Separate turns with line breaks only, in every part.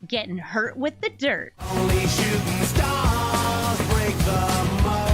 getting hurt with the dirt.
Only shooting stars break the mold.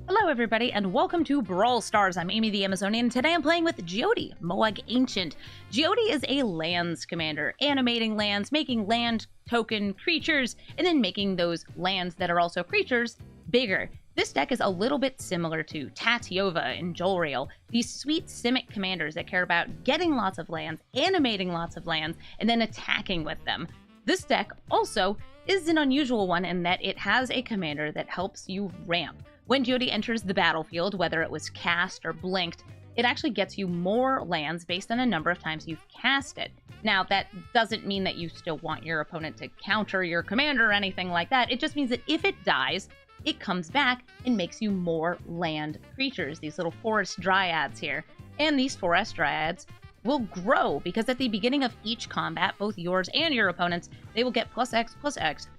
Hello everybody and welcome to Brawl Stars. I'm Amy the Amazonian and today I'm playing with Jyoti, Moag Ancient. Jyoti is a lands commander, animating lands, making land token creatures, and then making those lands that are also creatures bigger. This deck is a little bit similar to Tatiova and Jolrael, these sweet Simic commanders that care about getting lots of lands, animating lots of lands, and then attacking with them. This deck also is an unusual one in that it has a commander that helps you ramp. When Jyoti enters the battlefield, whether it was cast or blinked, it actually gets you more lands based on a number of times you've cast it. Now, that doesn't mean that you still want your opponent to counter your commander or anything like that. It just means that if it dies, it comes back and makes you more land creatures, these little forest dryads here. And these forest dryads will grow because at the beginning of each combat, both yours and your opponent's, they will get +X,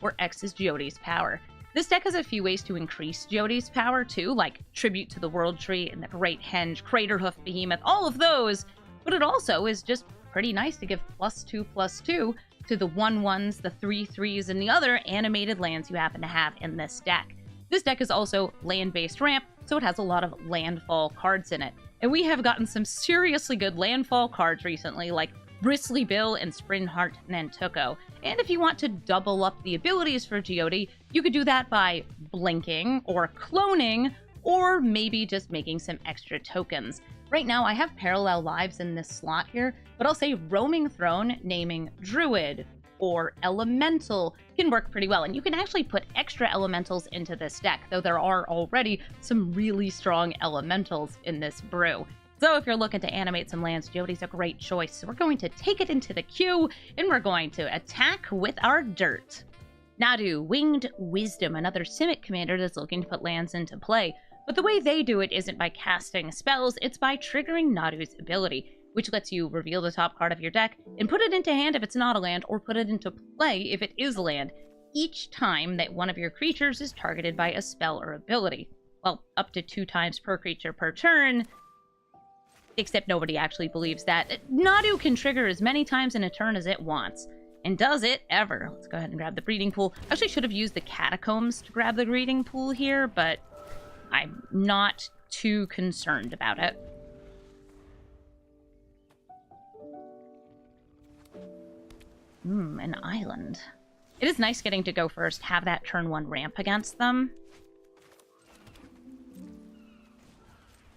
where X is Jyoti's power. This deck has a few ways to increase Jyoti's power too, like Tribute to the World Tree and the Great Henge, Craterhoof Behemoth, all of those. But it also is just pretty nice to give +2/+2 to the 1/1s, the 3/3s, and the other animated lands you happen to have in this deck. This deck is also land-based ramp, so it has a lot of landfall cards in it. And we have gotten some seriously good landfall cards recently, like Bristly Bill and Sprinheart Nantuko. And if you want to double up the abilities for Jyoti, you could do that by blinking, or cloning, or maybe just making some extra tokens. Right now, I have parallel lives in this slot here, but I'll say Roaming Throne, naming Druid, or Elemental can work pretty well. And you can actually put extra elementals into this deck, though there are already some really strong elementals in this brew. So if you're looking to animate some lands, Jyoti's a great choice. So we're going to take it into the queue, and we're going to attack with our dirt. Nadu, Winged Wisdom, another Simic commander that's looking to put lands into play. But the way they do it isn't by casting spells, it's by triggering Nadu's ability, which lets you reveal the top card of your deck and put it into hand if it's not a land, or put it into play if it is a land, each time that one of your creatures is targeted by a spell or ability. Well, up to 2 times per creature per turn, except nobody actually believes that. Nadu can trigger as many times in a turn as it wants, and does it ever. Let's go ahead and grab the breeding pool. I actually should have used the catacombs to grab the breeding pool here, but I'm not too concerned about it. An island. It is nice getting to go first, have that turn 1 ramp against them.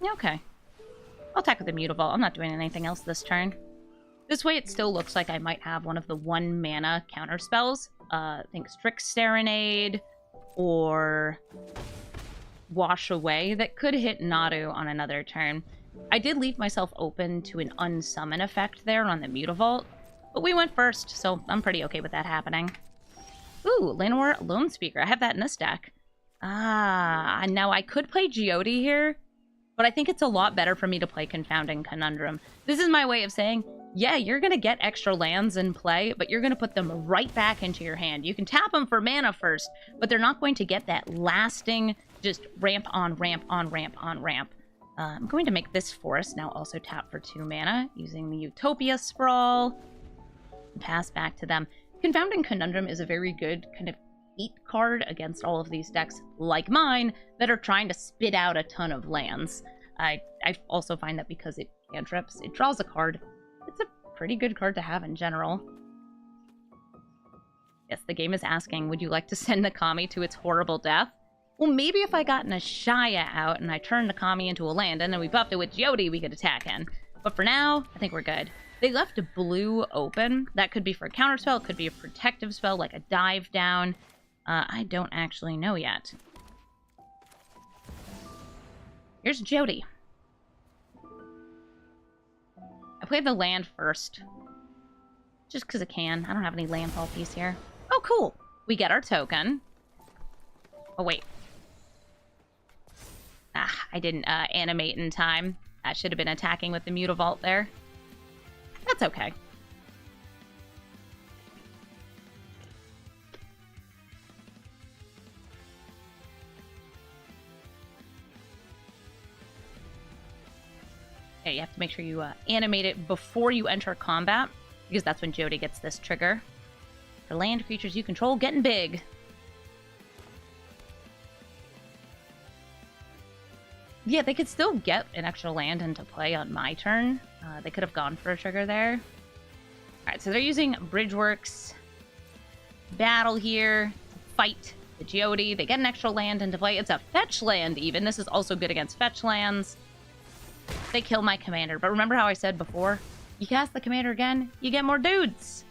Okay. I'll attack with the Mutavault. I'm not doing anything else this turn. This way it still looks like I might have one of the 1 mana counter spells. I think Strix Serenade or Wash Away that could hit Nadu on another turn. I did leave myself open to an unsummon effect there on the Mutavault, but we went first, so I'm pretty okay with that happening. Ooh, Llanowar Lone Speaker. I have that in this deck. Ah, now I could play Jyoti here, but I think it's a lot better for me to play Confounding Conundrum. This is my way of saying, yeah, you're going to get extra lands in play, but you're going to put them right back into your hand. You can tap them for mana first, but they're not going to get that lasting, just ramp on ramp on ramp on ramp. I'm going to make this forest now also tap for 2 mana, using the Utopia Sprawl. Pass back to them. Confounding Conundrum is a very good kind of eat card against all of these decks like mine that are trying to spit out a ton of lands. I also find that because it cantrips, it draws a card. It's a pretty good card to have in general. Yes, the game is asking, would you like to send the Kami to its horrible death? Well, maybe if I got an Ashaya out and I turned the Kami into a land and then we buffed it with Jyoti, we could attack in. But for now, I think we're good. They left a blue open. That could be for a counterspell, it could be a protective spell like a dive down. I don't actually know yet. Here's Jyoti. I played the land first. Just because I can. I don't have any landfall piece here. Oh, cool. We get our token. Oh, wait. Ah, I didn't animate in time. I should have been attacking with the Mutavault there. That's okay. Yeah, you have to make sure you animate it before you enter combat. because that's when Jyoti gets this trigger. For land creatures you control getting big. Yeah, they could still get an extra land into play on my turn. They could have gone for a trigger there. Alright, so they're using Bridgeworks Battle here to fight the Jyoti. They get an extra land into play. It's a fetch land even. This is also good against fetch lands. They kill my commander. But remember how I said before? You cast the commander again, you get more dudes.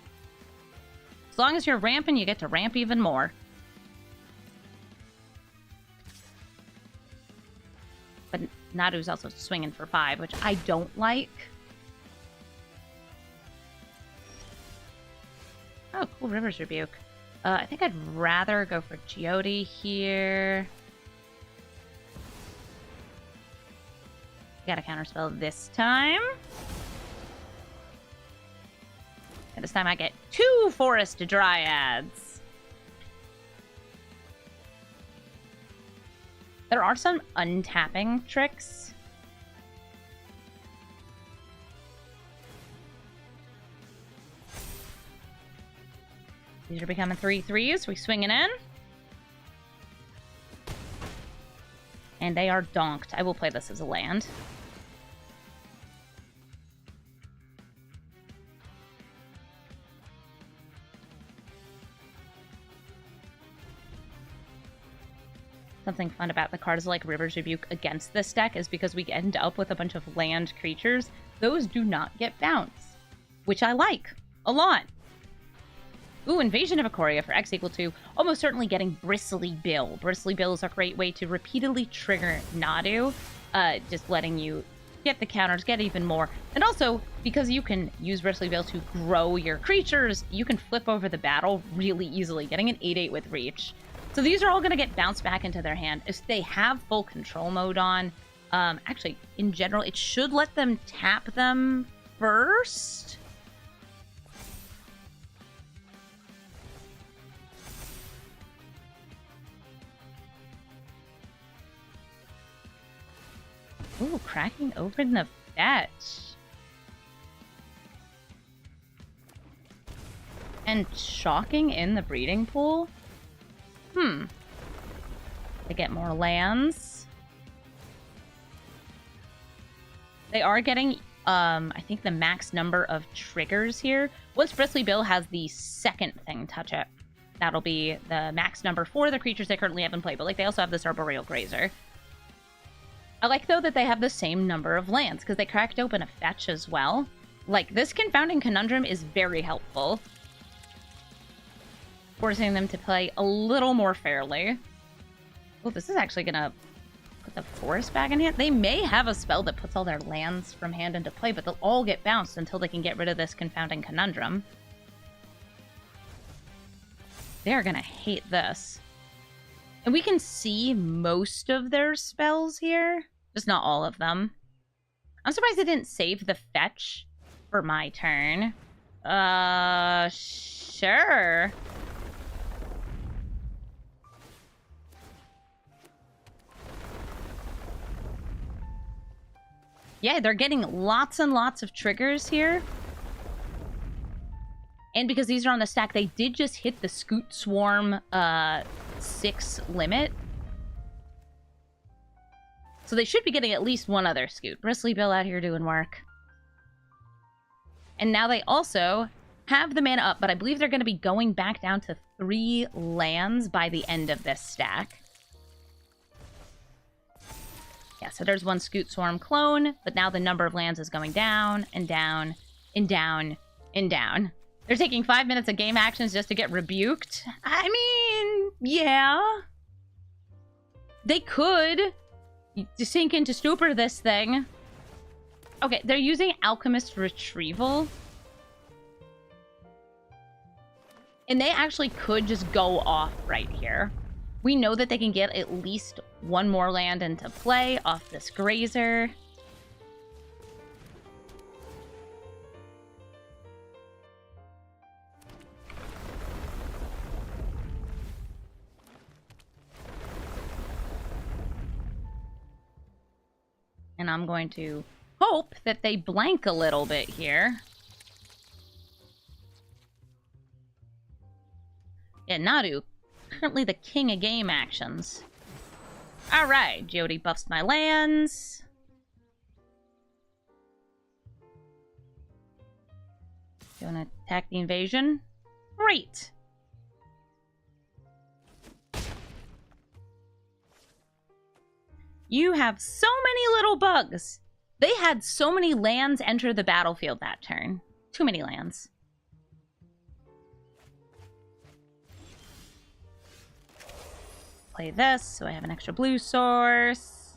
As long as you're ramping, you get to ramp even more. But Nadu's also swinging for 5, which I don't like. Oh, cool, River's Rebuke. I think I'd rather go for Jyoti here. Got a counterspell this time. And this time I get 2 Forest Dryads. There are some untapping tricks. These are becoming 3/3s. We swinging in. And they are donked. I will play this as a land. Something fun about the cards like River's Rebuke against this deck is because we end up with a bunch of land creatures. Those do not get bounce, which I like a lot. Ooh, Invasion of Ikoria for X = 2. Almost certainly getting Bristly Bill. Bristly Bill is a great way to repeatedly trigger Nadu, just letting you get the counters, get even more. And also, because you can use Bristly Bill to grow your creatures, you can flip over the battle really easily, getting an 8/8 with reach. So these are all going to get bounced back into their hand. If they have full control mode on, actually, in general, it should let them tap them first. Ooh, cracking open the fetch. And shocking in the breeding pool? They get more lands. They are getting, I think, the max number of triggers here. Once Bristly Bill has the second thing touch it, that'll be the max number for the creatures they currently have in play. But, like, they also have this Arboreal Grazer. I like, though, that they have the same number of lands, because they cracked open a fetch as well. Like, this Confounding Conundrum is very helpful, forcing them to play a little more fairly. Oh, this is actually going to put the forest back in hand. They may have a spell that puts all their lands from hand into play, but they'll all get bounced until they can get rid of this Confounding Conundrum. They're going to hate this. And we can see most of their spells here, just not all of them. I'm surprised they didn't save the fetch for my turn. Sure. Yeah, they're getting lots and lots of triggers here. And because these are on the stack, they did just hit the Scoot Swarm 6 limit. So they should be getting at least one other Scoot. Bristly Bill out here doing work. And now they also have the mana up, but I believe they're going to be going back down to 3 lands by the end of this stack. Yeah, so there's one Scoot Swarm clone, but now the number of lands is going down and down and down and down. They're taking 5 minutes of game actions just to get rebuked. I mean, yeah. They could sink into stupor this thing. Okay, they're using Alchemist Retrieval. And they actually could just go off right here. We know that they can get at least one more land into play off this Grazer. And I'm going to hope that they blank a little bit here. Yeah, Nadu, currently the king of game actions. Alright, Jyoti buffs my lands. You wanna attack the invasion? Great! You have so many little bugs! They had so many lands enter the battlefield that turn. Too many lands. Play this, so I have an extra blue source.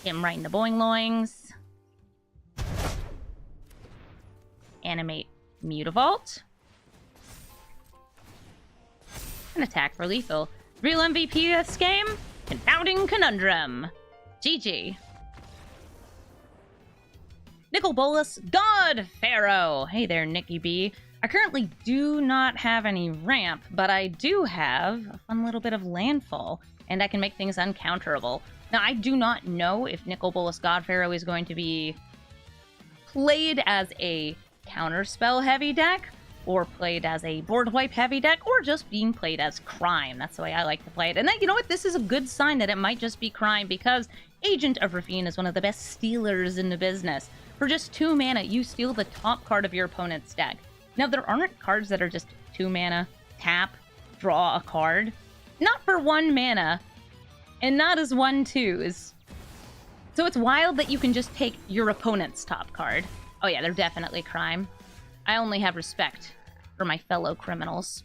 Get him right in the boing loings. Animate Mutavault. And attack for lethal. Real MVP this game? Confounding Conundrum. GG. Nickel Bolis, God Pharaoh. Hey there, Nicky B. I currently do not have any ramp, but I do have a fun little bit of landfall, and I can make things uncounterable. Now, I do not know if Nickel Bolis God Pharaoh is going to be played as a counterspell heavy deck, or played as a board wipe heavy deck, or just being played as crime. That's the way I like to play it. And then, you know what? This is a good sign that it might just be crime, because Agent of Ravine is one of the best stealers in the business. For just 2 mana, you steal the top card of your opponent's deck. Now, there aren't cards that are just 2 mana, tap, draw a card. Not for 1 mana, and not as 1/2s. So it's wild that you can just take your opponent's top card. Oh yeah, they're definitely crime. I only have respect for my fellow criminals.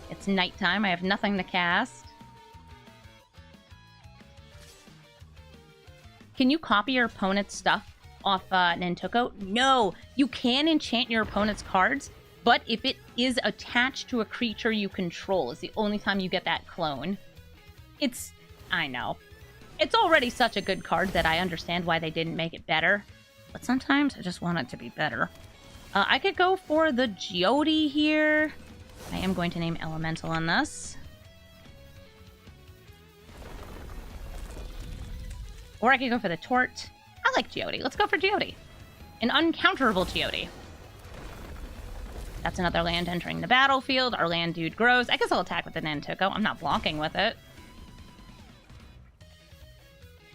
It's nighttime, I have nothing to cast. Can you copy your opponent's stuff off Nantuko? No! You can enchant your opponent's cards, but if it is attached to a creature you control, it's the only time you get that clone. I know. It's already such a good card that I understand why they didn't make it better, but sometimes I just want it to be better. I could go for the Jyoti here. I am going to name Elemental on this. Or I could go for the Tort. I like Jyoti. Let's go for Jyoti. An uncounterable Jyoti. That's another land entering the battlefield. Our land dude grows. I guess I'll attack with the Nantuko. I'm not blocking with it.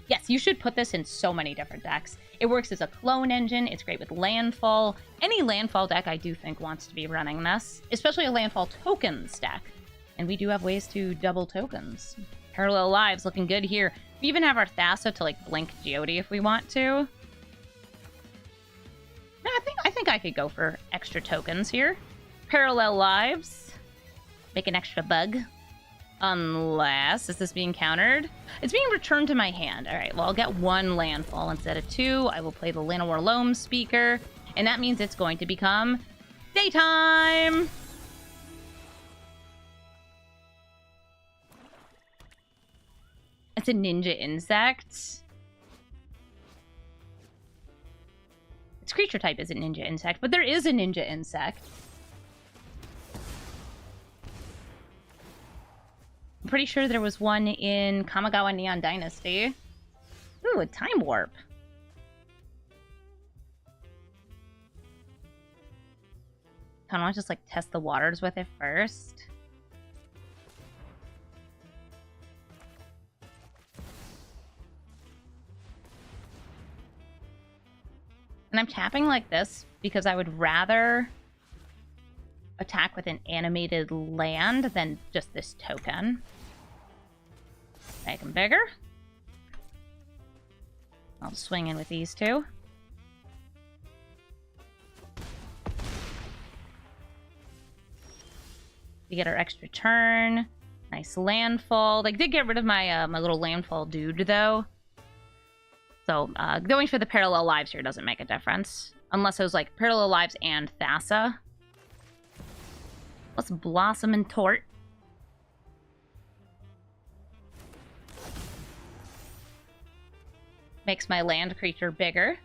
Yes, you should put this in so many different decks. It works as a clone engine. It's great with landfall. Any landfall deck I do think wants to be running this, especially a landfall tokens deck. And we do have ways to double tokens. Parallel Lives looking good here. We even have our Thassa to like blink Jyoti if we want to. No, I think I could go for extra tokens here. Parallel Lives. Make an extra bug. Unless, is this being countered? It's being returned to my hand. Alright, well, I'll get 1 landfall instead of 2. I will play the Llanowar Loam Speaker, and that means it's going to become daytime! It's a ninja insect. Its creature type isn't ninja insect, but there is a ninja insect. I'm pretty sure there was one in Kamigawa Neon Dynasty. Ooh, a Time Warp. I don't want to just like test the waters with it first. And I'm tapping like this because I would rather attack with an animated land than just this token. Make them bigger. I'll swing in with these 2. We get our extra turn. Nice landfall. They did get rid of my my little landfall dude though. So going for the Parallel Lives here doesn't make a difference. Unless it was like Parallel Lives and Thassa. Let's Blossom and Tort. Makes my land creature bigger.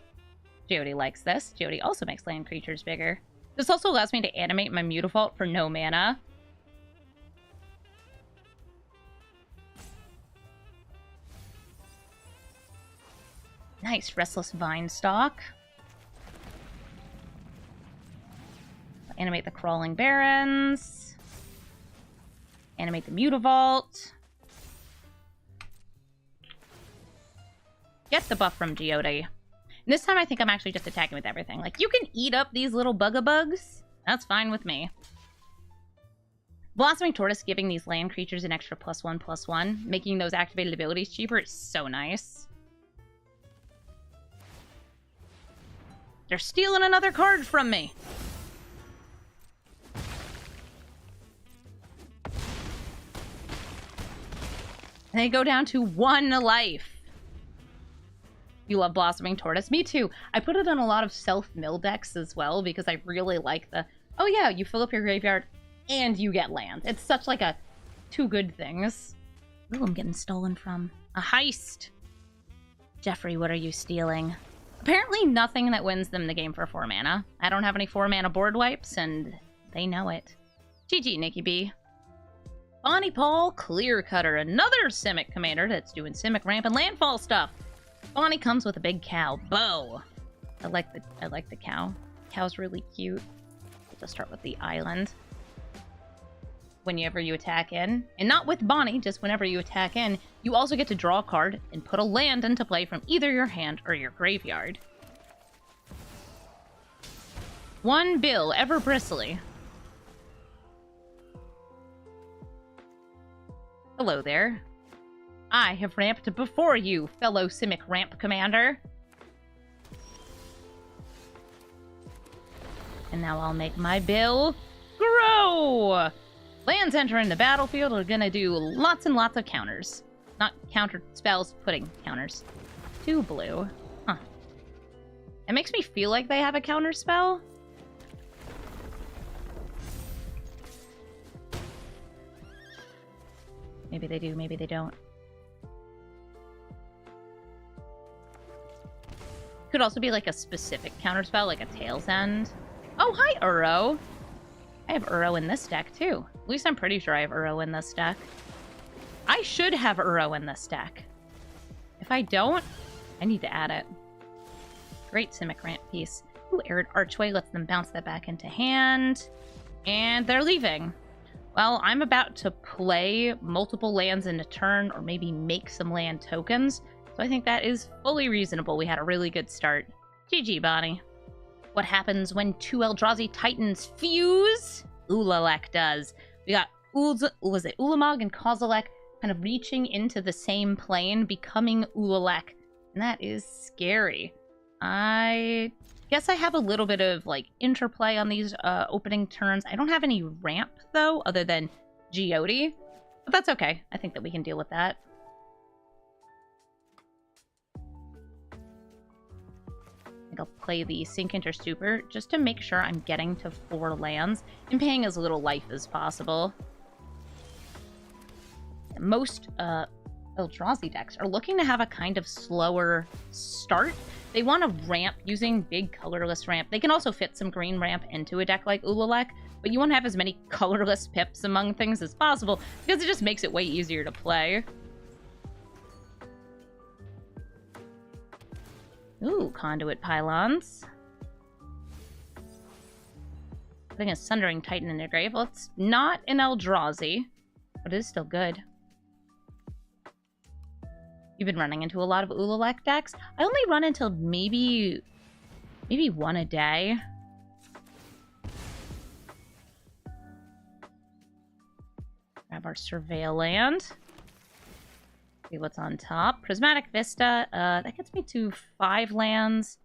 Jyoti likes this. Jyoti also makes land creatures bigger. This also allows me to animate my Mutavault for no mana. Nice, Restless Vine Stalk. Animate the Crawling Barrens. Animate the Mutavault. Get the buff from Jyoti. And this time I think I'm actually just attacking with everything. Like, you can eat up these little bugabugs. That's fine with me. Blossoming Tortoise giving these land creatures an extra +1/+1, making those activated abilities cheaper is so nice. They're stealing another card from me. And they go down to 1 life. You love Blossoming Tortoise? Me too. I put it on a lot of self-mill decks as well because I really like the, oh yeah, you fill up your graveyard and you get land. It's such like a two good things. Ooh, I'm getting stolen from. A heist. Jeffrey, what are you stealing? Apparently nothing that wins them the game for 4 mana. I don't have any 4 mana board wipes and they know it. GG, Nikki B. Bonnie Paul, Clear Cutter, another Simic commander that's doing Simic ramp and landfall stuff. Bonnie comes with a big cow. Bo. I like the cow. Cow's really cute. We'll just start with the island. Whenever you attack in, and not with Bonnie, just whenever you attack in, you also get to draw a card and put a land into play from either your hand or your graveyard. 1 Bill, ever bristly. Hello there. I have ramped before you, fellow Simic ramp commander. And now I'll make my Bill grow! Lands entering the battlefield are gonna do lots and lots of counters. Not counter spells, putting counters. 2 blue. Huh. It makes me feel like they have a counter spell. Maybe they do, maybe they don't. Could also be like a specific counter spell, like a Tail's End. Oh, hi, Uro! I have Uro in this deck, too. At least I'm pretty sure I have Uro in this deck. I should have Uro in this deck. If I don't, I need to add it. Great Simic ramp piece. Ooh, Arid Archway lets them bounce that back into hand. And they're leaving. Well, I'm about to play multiple lands in a turn, or maybe make some land tokens. So I think that is fully reasonable. We had a really good start. GG, Bonnie. What happens when 2 Eldrazi Titans fuse? Ulalek does. We got, Ulamog and Kozilek kind of reaching into the same plane, becoming Ulalek. And that is scary. I guess I have a little bit of, like, interplay on these opening turns. I don't have any ramp, though, other than Jyoti. But that's okay. I think that we can deal with that. I think I'll play the Sink Enter Super just to make sure I'm getting to 4 lands and paying as little life as possible. Most Eldrazi decks are looking to have a kind of slower start. They want to ramp using big colorless ramp. They can also fit some green ramp into a deck like Ulalek, but you want to have as many colorless pips among things as possible because it just makes it way easier to play. Ooh, Conduit Pylons. Putting a Sundering Titan in their grave. Well, it's not an Eldrazi, but it is still good. You've been running into a lot of Ulalek decks. I only run until maybe 1 a day. Grab our Surveil land. See what's on top. Prismatic Vista. That gets me to 5 lands.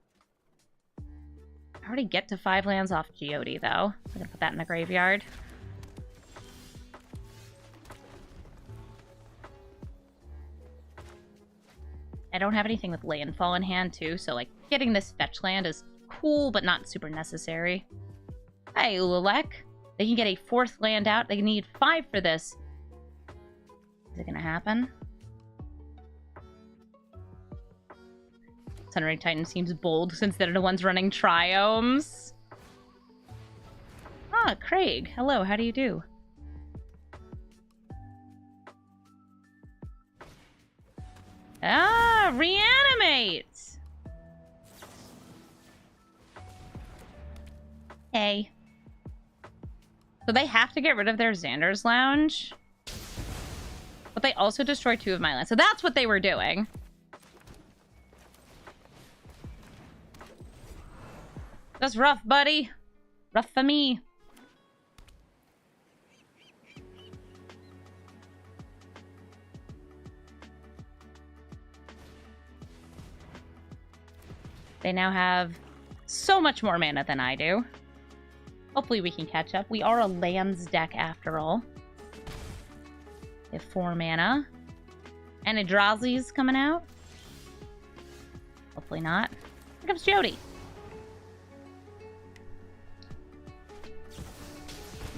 I already get to 5 lands off Jyoti, though. I'm gonna put that in the graveyard. I don't have anything with landfall in hand, too, so, like, getting this fetch land is cool, but not super necessary. Hey, Ulalek. They can get a 4th land out. They need 5 for this. Is it gonna happen? Sundering Titan seems bold since they're the ones running Triomes. Ah, Craig. Hello, how do you do? Ah, reanimate! Hey. So they have to get rid of their Xander's Lounge. But they also destroyed 2 of my lands. So that's what they were doing. That's rough, buddy. Rough for me. They now have so much more mana than I do. Hopefully we can catch up. We are a lands deck after all. They have 4 mana. And Eldrazi's coming out. Hopefully not. Here comes Jyoti.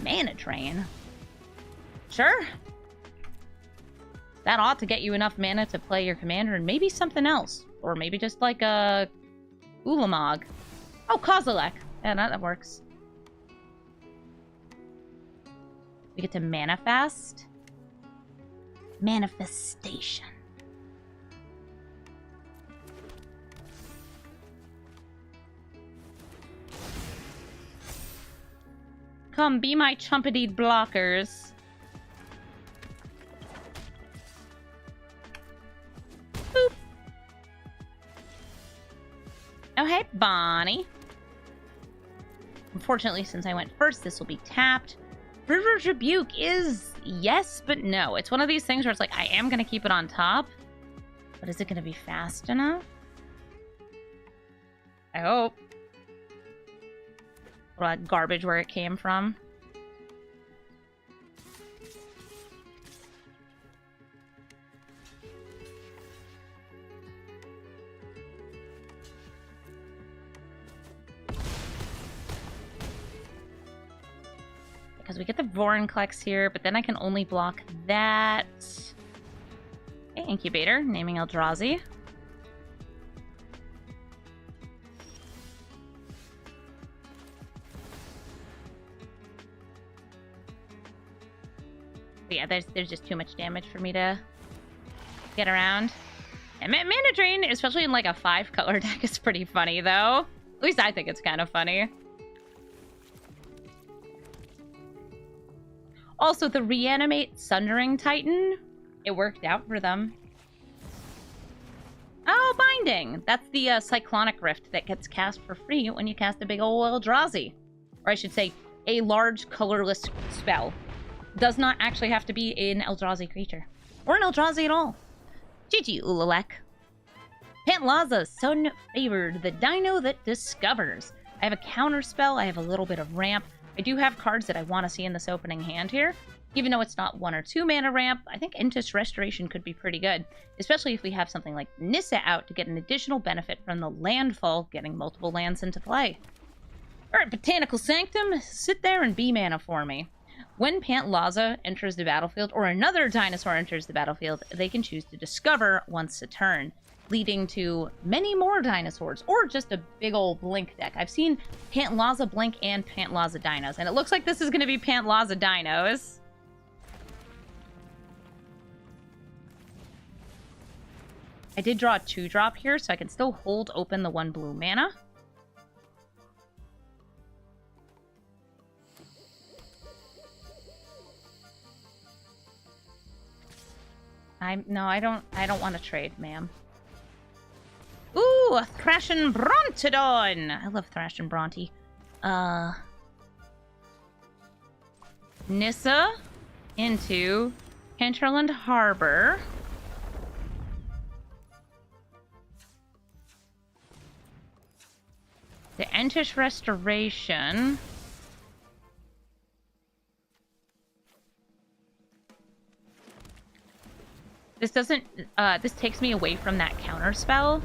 Mana Train. Sure. That ought to get you enough mana to play your commander and maybe something else. Or maybe just like a Ulamog. Oh, Kozilek. Yeah, that works. We get to manifest. Manifestation. Come, be my chumpity blockers. Boop. Oh, hey, Bonnie. Unfortunately, since I went first, this will be tapped. River's Rebuke is yes, but no. It's one of these things where it's like, I am going to keep it on top. But is it going to be fast enough? I hope. All that garbage where it came from. Because we get the Vorinclex here, but then I can only block that. Okay, Incubator, naming Eldrazi. But yeah, there's just too much damage for me to get around. And Mana Drain, especially in like a 5-color deck, is pretty funny though. At least I think it's kind of funny. Also, the Reanimate Sundering Titan, it worked out for them. Oh, Binding! That's the Cyclonic Rift that gets cast for free when you cast a big ol' Eldrazi. Or I should say, a large colorless spell. Does not actually have to be an Eldrazi creature. Or an Eldrazi at all. GG, Ulalek. Pantlaza, Sun Favored, the dino that discovers. I have a counter spell, I have a little bit of ramp. I do have cards that I want to see in this opening hand here. Even though it's not 1 or 2 mana ramp, I think Intis Restoration could be pretty good. Especially if we have something like Nissa out to get an additional benefit from the landfall, getting multiple lands into play. Alright, Botanical Sanctum, sit there and be mana for me. When Pantlaza enters the battlefield, or another dinosaur enters the battlefield, they can choose to discover once a turn, leading to many more dinosaurs, or just a big old Blink deck. I've seen Pantlaza Blink and Pantlaza Dinos, and it looks like this is going to be Pantlaza Dinos. I did draw a 2-drop here, so I can still hold open the 1 blue mana. No, I don't want to trade, ma'am. Ooh, a Thrashin' Brontodon! I love Thrashin' Bronte. Nissa into Hinterland Harbor. The Entish Restoration. This doesn't, this takes me away from that counter spell.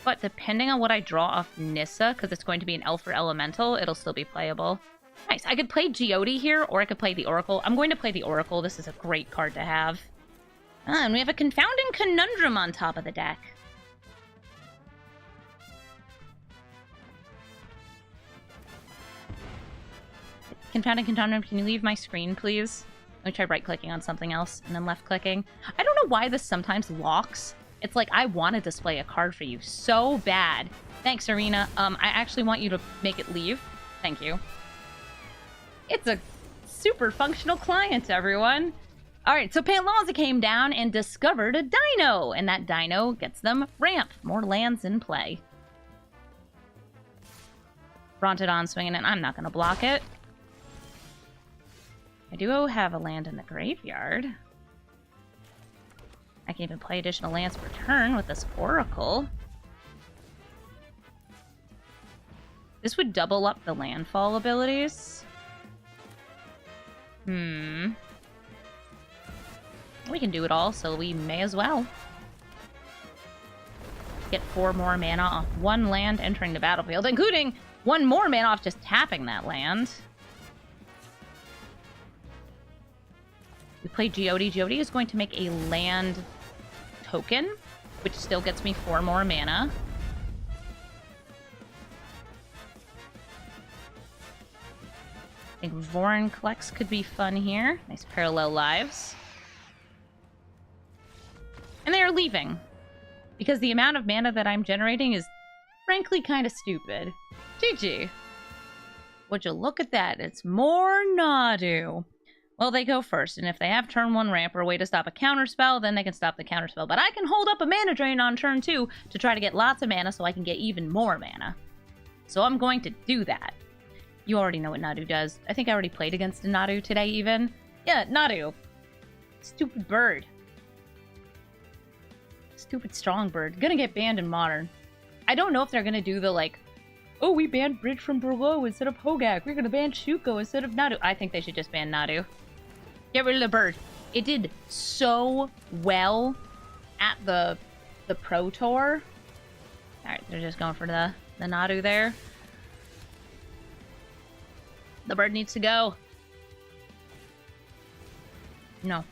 But depending on what I draw off Nissa, because it's going to be an elf or elemental, it'll still be playable. Nice. I could play Jyoti here, or I could play the Oracle. I'm going to play the Oracle. This is a great card to have. And we have a Confounding Conundrum on top of the deck. Confounding Conundrum, can you leave my screen, please? Let me try right-clicking on something else, and then left-clicking. I don't know why this sometimes locks. It's like, I want to display a card for you so bad. Thanks, Arena. I actually want you to make it leave. Thank you. It's a super functional client, everyone. All right, so Pantlaza came down and discovered a dino, and that dino gets them ramp. More lands in play. Brontodon swinging in. I'm not going to block it. I do have a land in the graveyard. I can even play additional lands per turn with this Oracle. This would double up the landfall abilities. We can do it all, so we may as well. Get 4 more mana off 1 land entering the battlefield, including 1 more mana off just tapping that land. We play Jyoti. Jyoti is going to make a land token, which still gets me 4 more mana. I think Vorinclex could be fun here. Nice parallel lives. And they are leaving. Because the amount of mana that I'm generating is frankly kind of stupid. GG. Would you look at that? It's more Nadu. Well, they go first, and if they have turn 1 ramp or a way to stop a counterspell, then they can stop the counterspell. But I can hold up a mana drain on turn 2 to try to get lots of mana so I can get even more mana. So I'm going to do that. You already know what Nadu does. I think I already played against a Nadu today, even. Yeah, Nadu. Stupid bird. Stupid strong bird. Gonna get banned in Modern. I don't know if they're gonna do the, like, oh, we banned Bridge from Brawl instead of Hogak. We're gonna ban Shuko instead of Nadu. I think they should just ban Nadu. Get rid of the bird. It did so well at the Pro Tour. Alright, they're just going for the Nadu there. The bird needs to go. No.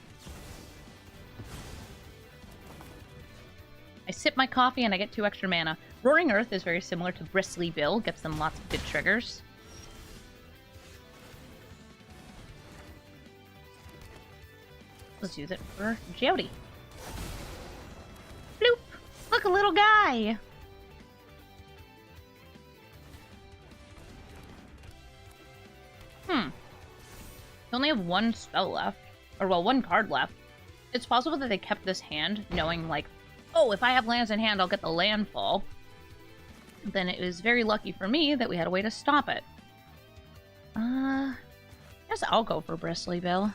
I sip my coffee and I get 2 extra mana. Roaring Earth is very similar to Bristly Bill. Gets them lots of good triggers. Let's use it for Jyoti. Bloop! Look, a little guy! They only have 1 spell left. Or, well, 1 card left. It's possible that they kept this hand knowing, like, oh, if I have lands in hand, I'll get the landfall. Then it was very lucky for me that we had a way to stop it. I guess I'll go for Bristly Bill.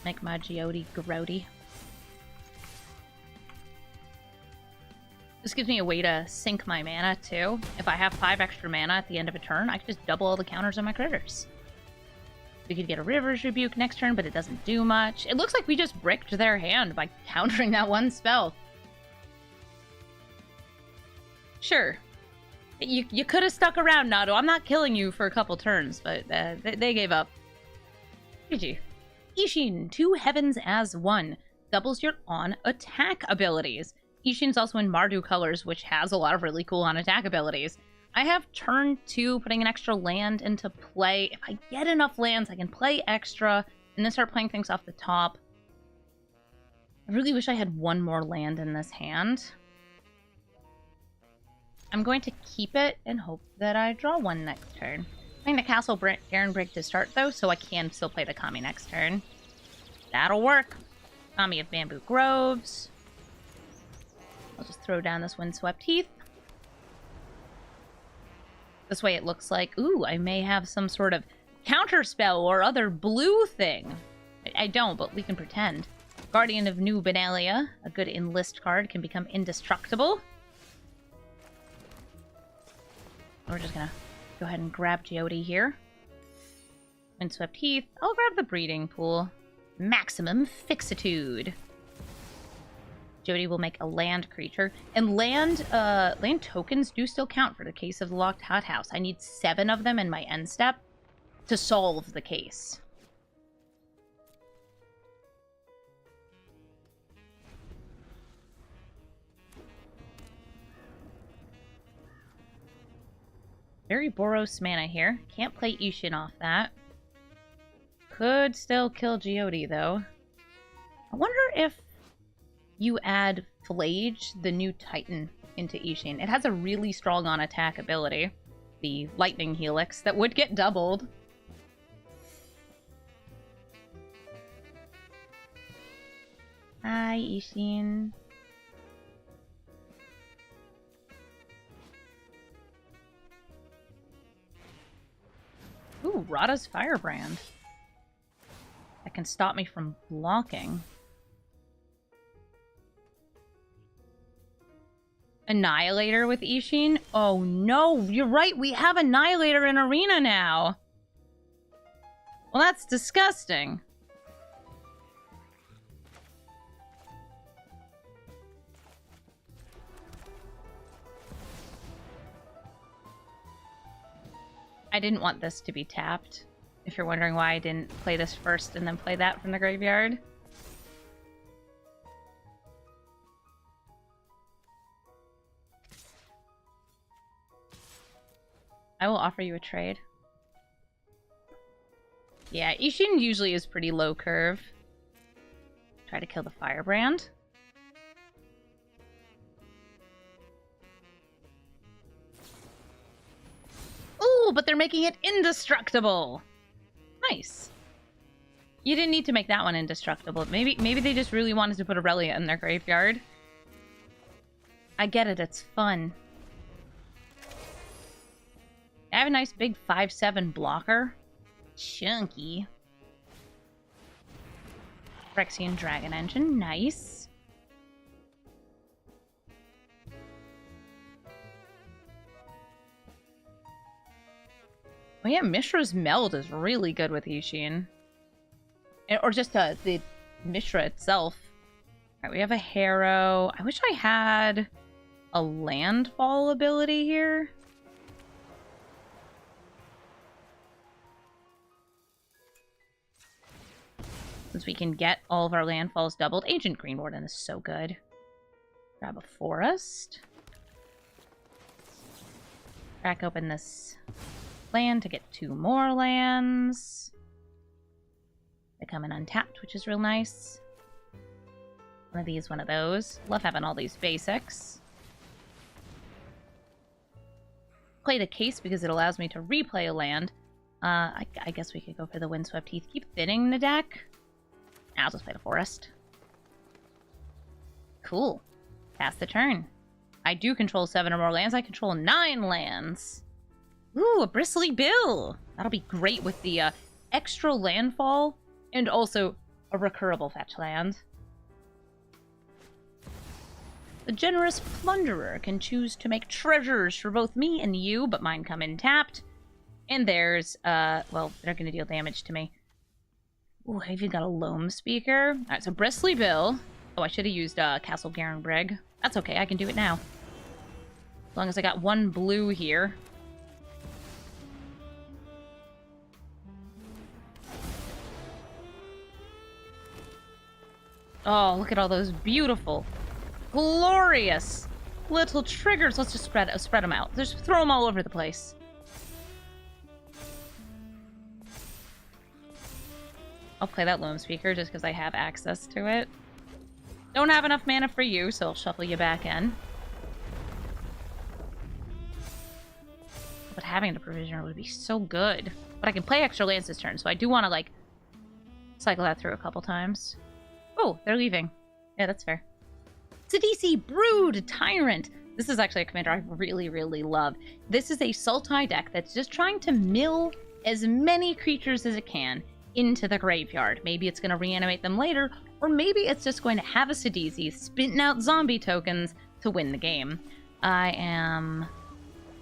Make my Jyoti grody. This gives me a way to sink my mana, too. If I have 5 extra mana at the end of a turn, I can just double all the counters on my critters. We could get a River's Rebuke next turn, but it doesn't do much. It looks like we just bricked their hand by countering that 1 spell. Sure. You could have stuck around, Nadu. I'm not killing you for a couple turns, but they gave up. GG. Isshin, 2 heavens as 1. Doubles your on-attack abilities. Isshin's also in Mardu colors, which has a lot of really cool on-attack abilities. I have turn 2, putting an extra land into play. If I get enough lands, I can play extra, and then start playing things off the top. I really wish I had 1 more land in this hand. I'm going to keep it and hope that I draw 1 next turn. I'm going to Castle Garen Break to start, though, so I can still play the Kami next turn. That'll work. Kami of Bamboo Groves. I'll just throw down this Windswept Heath. This way it looks like, ooh, I may have some sort of counterspell or other blue thing. I don't, but we can pretend. Guardian of New Benalia, a good enlist card, can become indestructible. We're just gonna go ahead and grab Jyoti here. Windswept Heath. I'll grab the Breeding Pool. Maximum Fixitude. Jyoti will make a land creature. And land tokens do still count for the case of the Locked Hothouse. I need 7 of them in my end step to solve the case. Very Boros mana here. Can't play Isshin off that. Could still kill Jyoti, though. I wonder if you add Flage, the new Titan, into Isshin. It has a really strong on-attack ability. The Lightning Helix that would get doubled. Hi, Isshin. Ooh, Rada's Firebrand. That can stop me from blocking. Annihilator with Isshin? Oh no, you're right, we have Annihilator in Arena now! Well, that's disgusting. I didn't want this to be tapped, if you're wondering why I didn't play this first and then play that from the graveyard. I will offer you a trade. Yeah, Isshin usually is pretty low curve. Try to kill the Firebrand. Ooh, but they're making it indestructible! Nice. You didn't need to make that one indestructible. Maybe they just really wanted to put Aurelia in their graveyard. I get it, it's fun. I have a nice big 5/7 blocker. Chunky. Phyrexian Dragon Engine, nice. Oh yeah, Mishra's Meld is really good with Isshin. Or just the Mishra itself. Alright, we have a Harrow. I wish I had a landfall ability here. Since we can get all of our landfalls doubled. Ancient Green Warden is so good. Grab a forest. Crack open this land to get 2 more lands. They come in untapped, which is real nice. One of these, one of those. Love having all these basics. Play the Case because it allows me to replay a land. I guess we could go for the Windswept Heath. Keep thinning the deck. I'll just play the forest. Cool. Pass the turn. I do control 7 or more lands. I control 9 lands. Ooh, a Bristly Bill. That'll be great with the extra landfall and also a recurable fetch land. The Generous Plunderer can choose to make treasures for both me and you, but mine come in tapped. And there's, well, they're going to deal damage to me. Ooh, I even got a Loam Speaker. Alright, so Bristly Bill. Oh, I should have used Castle Garenbrig. That's okay, I can do it now. As long as I got 1 blue here. Oh, look at all those beautiful, glorious little triggers. Let's just spread them out. Just throw them all over the place. I'll play that Loam Speaker just because I have access to it. Don't have enough mana for you, so I'll shuffle you back in. But having the Provisioner would be so good. But I can play extra lands this turn, so I do want to, like, cycle that through a couple times. Oh, they're leaving. Yeah, that's fair. Sidisi, Brood, Tyrant. This is actually a commander I really, really love. This is a Sultai deck that's just trying to mill as many creatures as it can into the graveyard. Maybe it's going to reanimate them later, or maybe it's just going to have a Sidisi spitting out zombie tokens to win the game. I am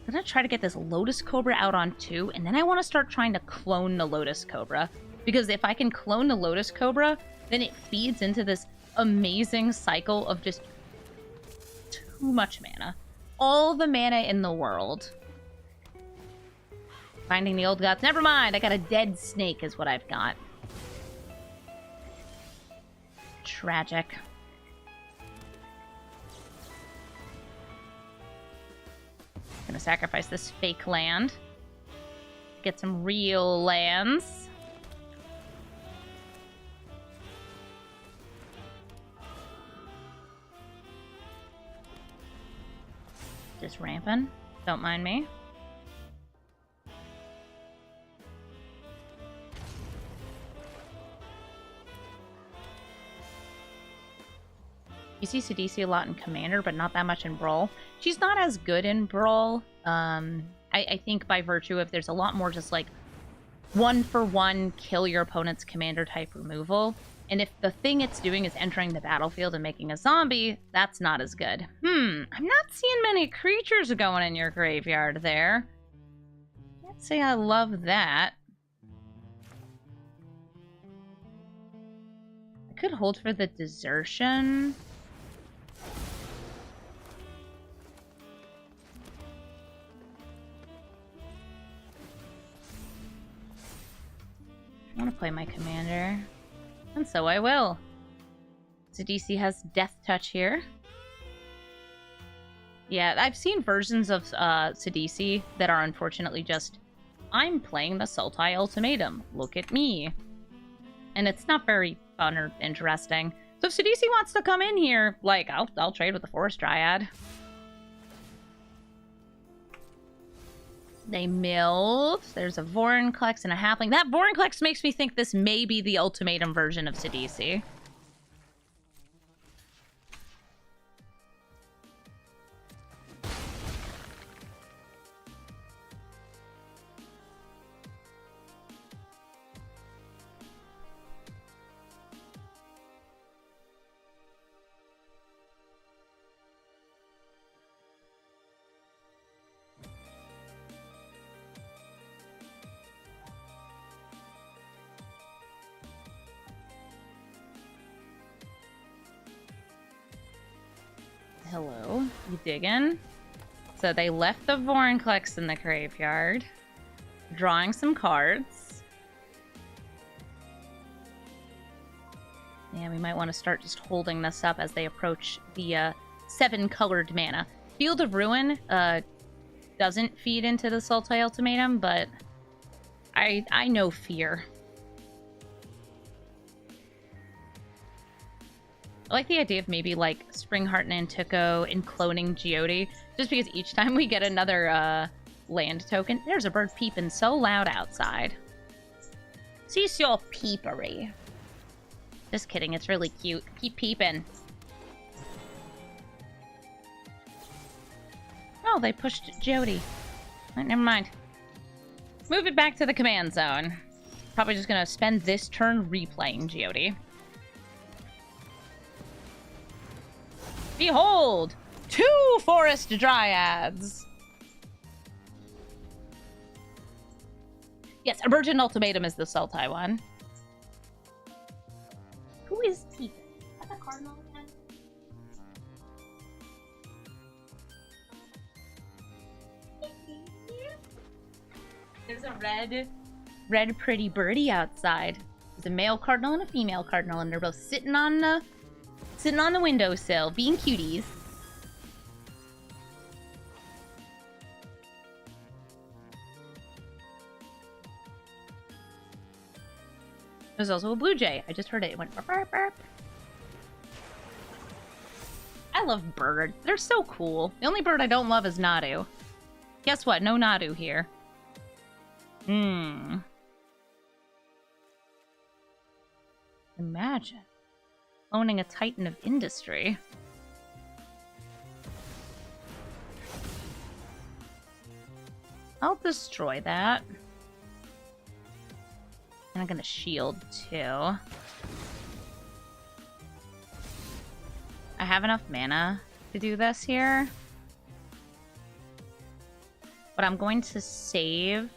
going to try to get this Lotus Cobra out on 2, and then I want to start trying to clone the Lotus Cobra. Because if I can clone the Lotus Cobra, then it feeds into this amazing cycle of just too much mana. All the mana in the world. Finding the old gods. Never mind, I got a dead snake is what I've got. Tragic. Gonna sacrifice this fake land. Get some real lands. Just ramping. Don't mind me. You see Sidisi a lot in Commander, but not that much in Brawl. She's not as good in Brawl. I think by virtue of there's a lot more just like one-for-one kill your opponent's commander type removal. And if the thing it's doing is entering the battlefield and making a zombie, that's not as good. I'm not seeing many creatures going in your graveyard there. Can't say I love that. I could hold for the desertion. I want to play my commander. And so I will. Sidisi has Death Touch here. Yeah, I've seen versions of Sidisi that are unfortunately just, I'm playing the Sultai Ultimatum. Look at me. And it's not very fun or interesting. So if Sidisi wants to come in here, like, I'll trade with the Forest Dryad. They milled. There's a Vorinclex and a Halfling. That Vorinclex makes me think this may be the ultimatum version of Sidisi. Hello, you diggin'? So they left the Vorinclex in the graveyard. Drawing some cards. Yeah, we might want to start just holding this up as they approach the 7-colored mana. Field of Ruin doesn't feed into the Sultai Ultimatum, but I know fear. I like the idea of maybe like Springheart Nantuko and cloning Jyoti, just because each time we get another land token, there's a bird peeping so loud outside. Cease your peepery. Just kidding, it's really cute. Keep peeping. Oh, they pushed Jyoti. Right, never mind. Move it back to the command zone. Probably just gonna spend this turn replaying Jyoti. Behold! 2 Forest Dryads! Yes, Emergent Ultimatum is the Sultai one. Who is Teeth? Is that a cardinal again? There's a red pretty birdie outside. There's a male cardinal and a female cardinal, and they're both sitting on the windowsill, being cuties. There's also a blue jay. I just heard it. It went burp, burp, burp. I love birds. They're so cool. The only bird I don't love is Nadu. Guess what? No Nadu here. Imagine owning a titan of industry. I'll destroy that. And I'm gonna shield too. I have enough mana to do this here. But I'm going to save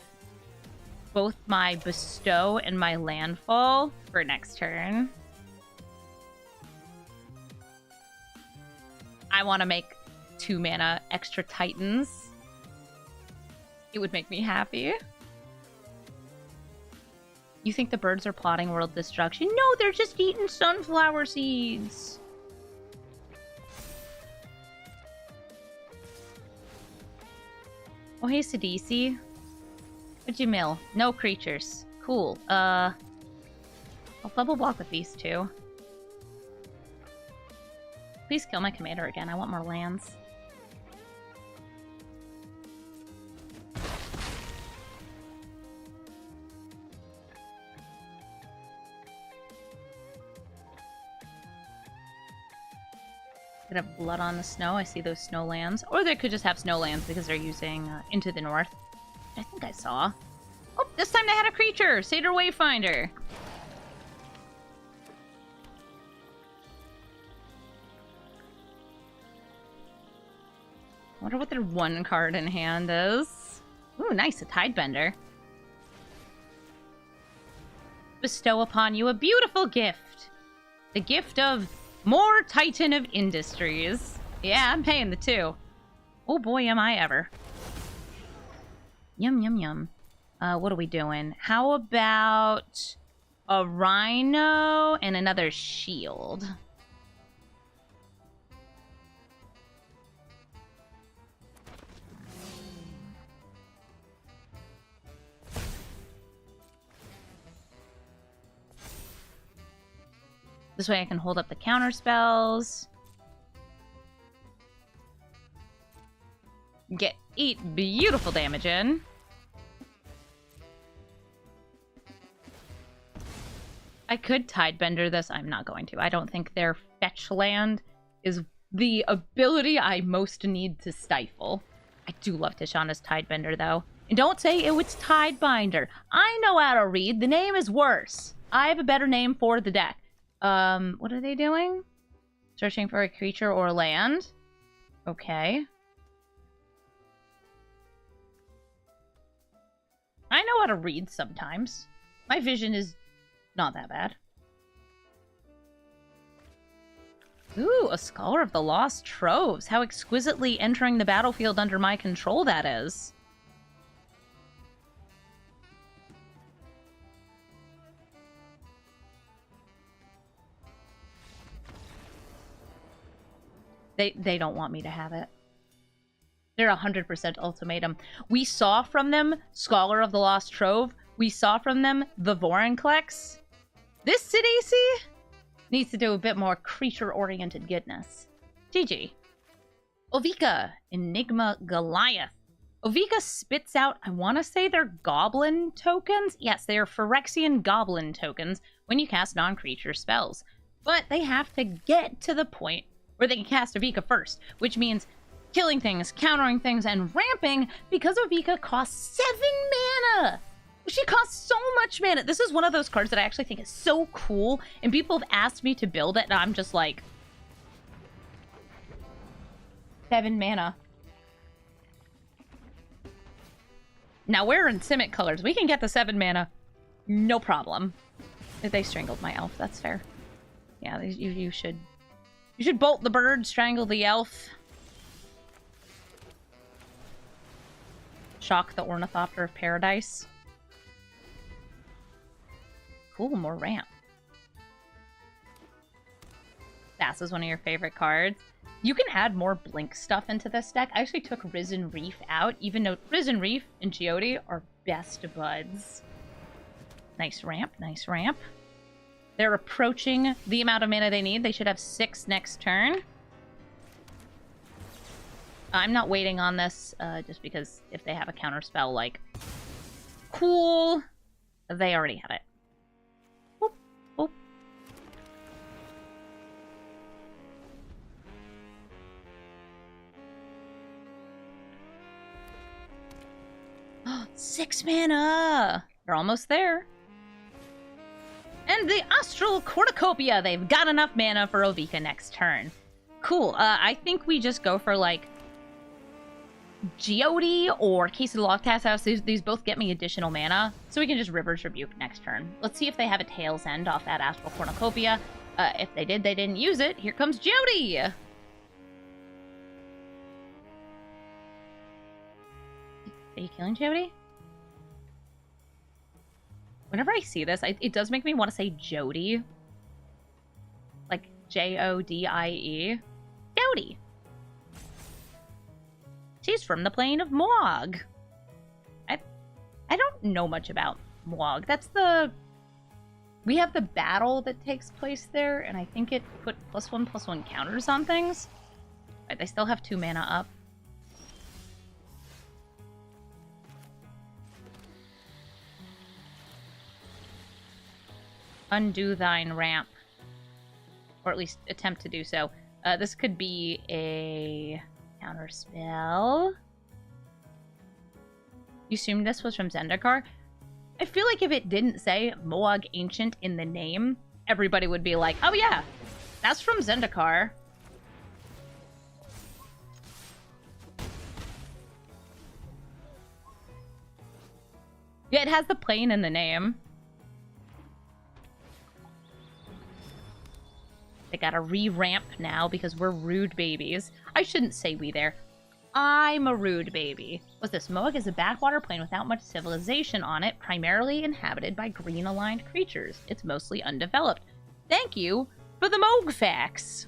both my bestow and my landfall for next turn. I want to make 2 mana extra titans. It would make me happy. You think the birds are plotting world destruction? No, they're just eating sunflower seeds. Oh, hey, Sidisi. What'd you mill? No creatures. Cool. I'll double block with these 2. Please kill my commander again. I want more lands. Could have blood on the snow. I see those snow lands. Or they could just have snow lands because they're using Into the North. I think I saw. Oh, this time they had a creature! Satyr Wayfinder. I wonder what their one card in hand is. Ooh, nice, a Tidebender. Bestow upon you a beautiful gift. The gift of more Titan of Industries. Yeah, I'm paying the 2. Oh boy, am I ever. Yum, yum, yum. What are we doing? How about a Rhino and another Shield? This way I can hold up the counter spells. Get 8 beautiful damage in. I could Tidebender this. I'm not going to. I don't think their fetch land is the ability I most need to stifle. I do love Tishanda's Tidebender, though. And don't say it was Tidebinder. I know how to read. The name is worse. I have a better name for the deck. What are they doing? Searching for a creature or land. Okay. I know how to read sometimes. My vision is not that bad. Ooh, a Scholar of the Lost Troves. How exquisitely entering the battlefield under my control that is. They don't want me to have it. They're 100% ultimatum. We saw from them Scholar of the Lost Trove. We saw from them the Vorinclex. This Sidisi needs to do a bit more creature-oriented goodness. GG. Oa Enigma Goliath. Oa spits out, I want to say they're goblin tokens? Yes, they are Phyrexian goblin tokens when you cast non-creature spells. But they have to get to the point where they can cast Oa first, which means killing things, countering things, and ramping because Oa costs 7 mana! She costs so much mana! This is one of those cards that I actually think is so cool, and people have asked me to build it, and I'm just like... 7 mana. Now we're in Simic colors. We can get the 7 mana. No problem. They strangled my elf, that's fair. Yeah, you should... You should bolt the bird, strangle the elf. Shock the Ornithopter of Paradise. Cool, more ramp. Sass is one of your favorite cards. You can add more Blink stuff into this deck. I actually took Risen Reef out, even though Risen Reef and Jyoti are best buds. Nice ramp, nice ramp. They're approaching the amount of mana they need. They should have 6 next turn. I'm not waiting on this, just because if they have a counter spell, like, cool, they already have it. Boop, boop. 6 mana! They're almost there. And the Astral Cornucopia! They've got enough mana for Oa next turn. Cool. I think we just go for, like, Jyoti or Case of the Lost House. These both get me additional mana, so we can just River's Rebuke next turn. Let's see if they have a Tail's End off that Astral Cornucopia. If they did, they didn't use it. Here comes Jyoti! Are you killing Jyoti? Whenever I see this, it does make me want to say Jody. Like, Jodie. Jyoti! She's from the plane of Moag. I don't know much about Moag. That's the... We have the battle that takes place there, and I think it put +1/+1 counters on things. Right, they still have 2 mana up. Undo thine ramp. Or at least attempt to do so. This could be a counter spell. You assumed this was from Zendikar? I feel like if it didn't say Moag Ancient in the name, everybody would be like, oh yeah, that's from Zendikar. Yeah, it has the plane in the name. They gotta re-ramp now because we're rude babies. I shouldn't say we there. I'm a rude baby. What's this? Moag is a backwater plane without much civilization on it, primarily inhabited by green-aligned creatures. It's mostly undeveloped. Thank you for the Moag facts.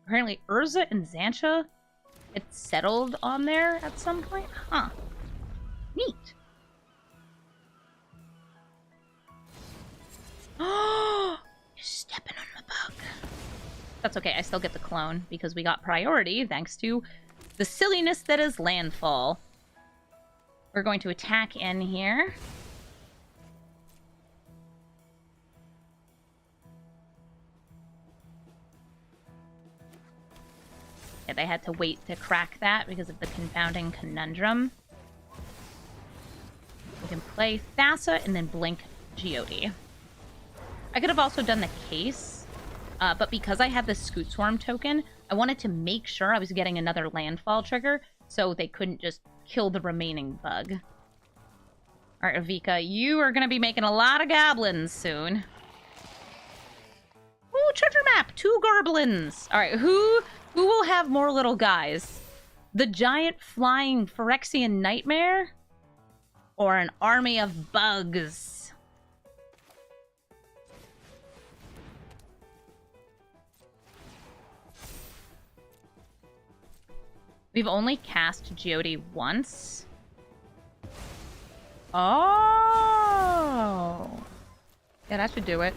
Apparently Urza and Xantia, it's settled on there at some point? Huh. Neat. Oh, you're stepping on my bug. That's okay, I still get the clone because we got priority thanks to the silliness that is landfall. We're going to attack in here. Yeah, they had to wait to crack that because of the confounding conundrum. We can play Thassa and then blink Jyoti. I could have also done the case, but because I had the Scoot Swarm token, I wanted to make sure I was getting another landfall trigger so they couldn't just kill the remaining bug. Alright, Avika, you are going to be making a lot of goblins soon. Ooh, treasure map! 2 goblins! Alright, who will have more little guys? The giant flying Phyrexian nightmare? Or an army of bugs? We've only cast Jyoti once. Oh! Yeah, that should do it.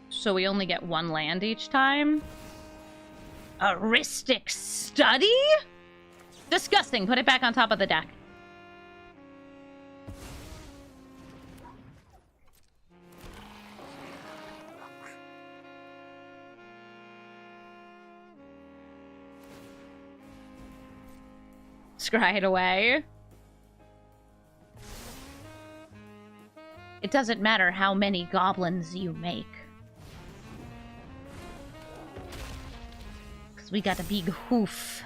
So we only get 1 land each time? Heuristic study? Disgusting! Put it back on top of the deck. Scry it away. It doesn't matter how many goblins you make. We got a big hoof.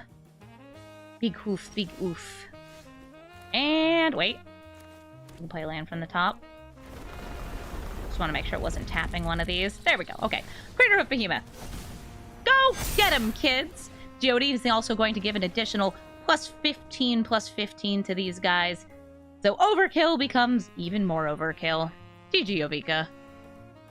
Big hoof, big oof. And wait. We can play land from the top. Just want to make sure it wasn't tapping one of these. There we go. Okay. Crater Hoof Behemoth. Go get him, kids! Jyoti is also going to give an additional +15/+15 to these guys. So overkill becomes even more overkill. GG, Ovika.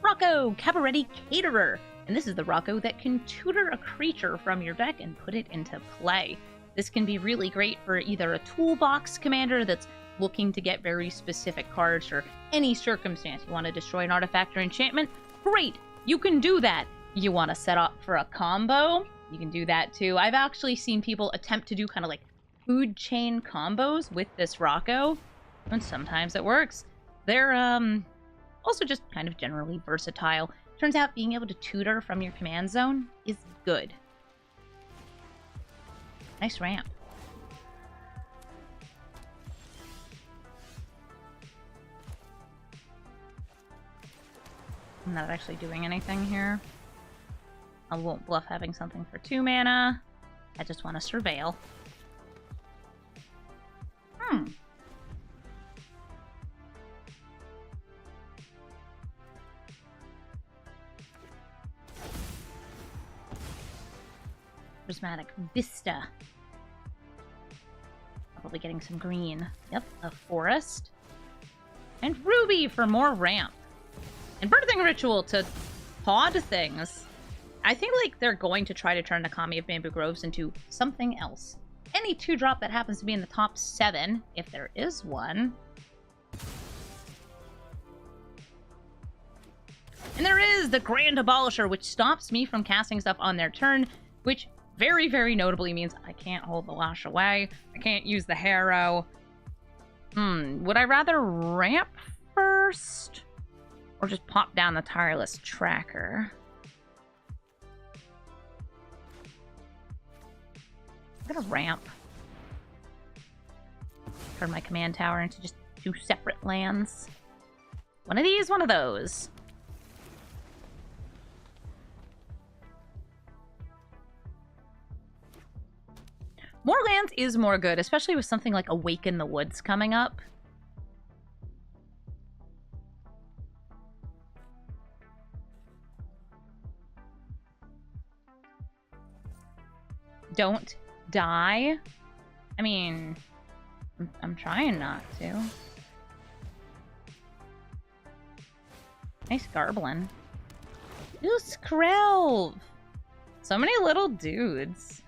Rocco, Cabaretti Caterer. And this is the Rocco that can tutor a creature from your deck and put it into play. This can be really great for either a toolbox commander that's looking to get very specific cards or any circumstance. You want to destroy an artifact or enchantment? Great! You can do that. You want to set up for a combo? You can do that too. I've actually seen people attempt to do kind of like food chain combos with this Rocco, and sometimes it works. They're also just kind of generally versatile. Turns out being able to tutor from your command zone is good. Nice ramp. I'm not actually doing anything here. I won't bluff having something for 2 mana. I just want to surveil. Prismatic Vista. Probably getting some green. Yep, a forest. And Ruby for more ramp. And Birthing Ritual to pod things. I think like they're going to try to turn the Kami of Bamboo Groves into something else. Any 2-drop that happens to be in the top 7, if there is one. And there is the Grand Abolisher, which stops me from casting stuff on their turn, which very, very notably means I can't hold the Lash away. I can't use the Harrow. Would I rather ramp first? Or just pop down the Tireless Tracker? I'm gonna ramp. Turn my command tower into just 2 separate lands. One of these, one of those. More lands is more good, especially with something like Awaken the Woods coming up. Don't die. I mean, I'm trying not to. Nice Garblin. Ooh, Skrelv! So many little dudes.